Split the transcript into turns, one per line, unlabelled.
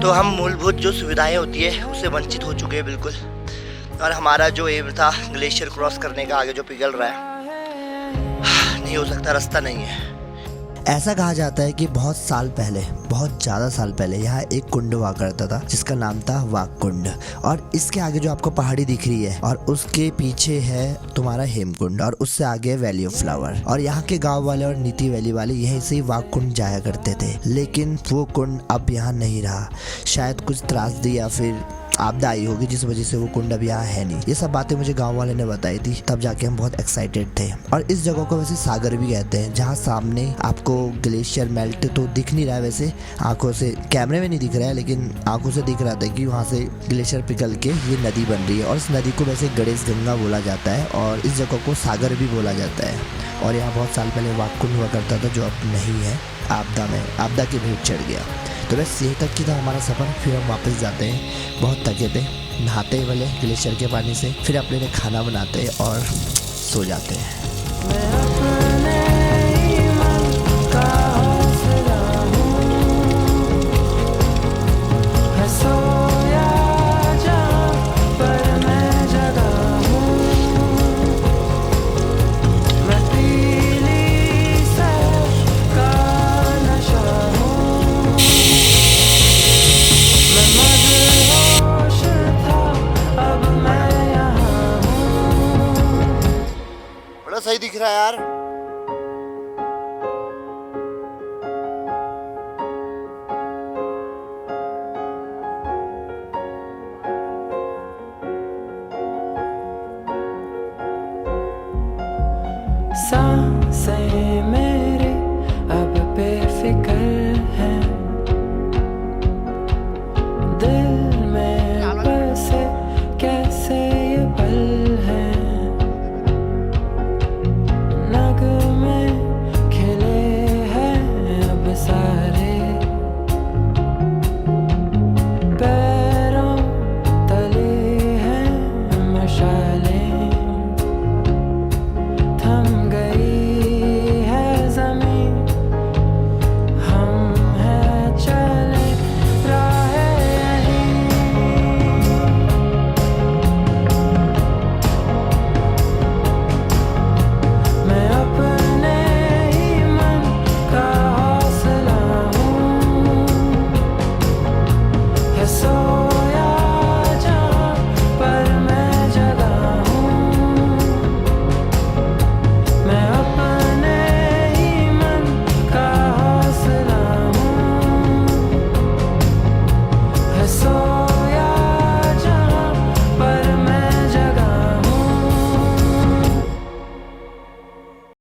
तो हम मूलभूत जो सुविधाएं होती है उससे वंचित हो चुके हैं बिल्कुल। और हमारा जो एम था ग्लेशियर क्रॉस करने का, आगे जो पिघल रहा है, नहीं हो सकता, रास्ता नहीं है।
ऐसा कहा जाता है कि बहुत साल पहले, बहुत ज़्यादा साल पहले यहाँ एक कुंड हुआ करता था जिसका नाम था वाक कुंड। और इसके आगे जो आपको पहाड़ी दिख रही है और उसके पीछे है तुम्हारा हेमकुंड, और उससे आगे है वैली ऑफ फ्लावर। और यहाँ के गांव वाले और नीति वैली वाले यहीं से ही वाक कुंड जाया करते थे, लेकिन वो कुंड अब यहाँ नहीं रहा। शायद कुछ त्रासदी या फिर आपदा आई होगी जिस वजह से वो कुंड अब यहाँ है नहीं। ये सब बातें मुझे गांव वाले ने बताई थी, तब जाके हम बहुत एक्साइटेड थे। और इस जगह को वैसे सागर भी कहते हैं, जहाँ सामने आपको ग्लेशियर मेल्ट तो दिख नहीं रहा है, वैसे आंखों से, कैमरे में नहीं दिख रहा है, लेकिन आंखों से दिख रहा था कि वहाँ से ग्लेशियर पिघल के ये नदी बन रही है। और इस नदी को वैसे गणेश गंगा बोला जाता है, और इस जगह को सागर भी बोला जाता है। और यहाँ बहुत साल पहले वाक कुंड हुआ करता था, जो अब नहीं है, आपदा की भेंट चढ़ गया। तो बस यहीं तक की था हमारा सफ़र। फिर हम वापस जाते हैं, बहुत थके थे, नहाते वाले ग्लेशियर के पानी से, फिर अपने लिए खाना बनाते हैं और सो जाते हैं।
बड़ा सही दिख रहा है यार।
सांसें मेरी अब बेफिक्र हैं, दिल में बसे कैसे ये पल हैं, नगमे खिले हैं अब सारे, पैरों तले हैं मशालें, थम गई है ज़मीं, हम हैं चले राहे यहीं, मैं अपने ही मन का हौसला हूँ, है सो